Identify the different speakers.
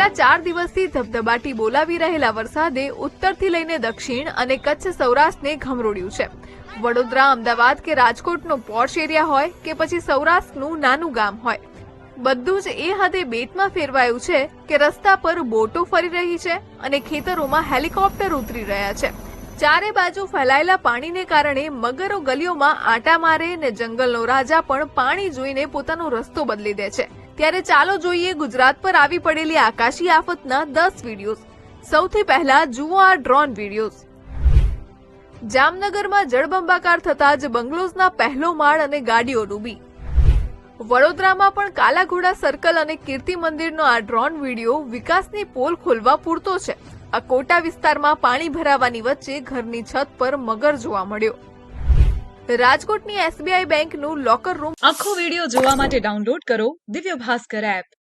Speaker 1: છેલ્લા 4 દિવસથી ધબધબાટી બોલાવી રહેલા વરસાદે ઉત્તરથી લઈને દક્ષિણ અને કચ્છ સૌરાષ્ટ્રને ઘમરોડ્યું છે। વડોદરા, અમદાવાદ કે રાજકોટનો પોશ એરિયા હોય કે પછી સૌરાષ્ટ્રનું નાનું ગામ હોય, બધું જ એ હદે બેટમાં ફેરવાયું છે કે રસ્તા પર બોટો ફરી રહી છે અને ખેતરોમાં હેલિકોપ્ટર ઉતરી રહ્યા છે। ચારે બાજુ ફેલાયેલા પાણીને કારણે મગરો ગલીઓમાં આટા મારે ને જંગલનો રાજા પણ પાણી જોઈને પોતાનો રસ્તો બદલી દે છે। ત્યારે ચાલો જોઈએ ગુજરાત પર આવી પડેલી આકાશી આફતના 10 વિડીયોઝ। સૌથી પહેલા જુઓ આ ડ્રોન વિડીયોઝ। જામનગરમાં જળબંબાકાર થતા જ બંગલોઝના પહેલો માળ અને ગાડીઓ ડૂબી। વડોદરામાં પણ કાલાઘોડા સર્કલ અને કીર્તિ મંદિરનો આ ડ્રોન વિડીયો વિકાસની પોલ ખોલવા પૂરતો છે। આ કોટા વિસ્તારમાં પાણી ભરાવાની વચ્ચે ઘરની છત પર મગર જોવા મળ્યો। રાજકોટની SBI બેંકનું લોકર રૂમ।
Speaker 2: આખો વિડીયો જોવા માટે ડાઉનલોડ કરો દિવ્ય ભાસ્કર એપ।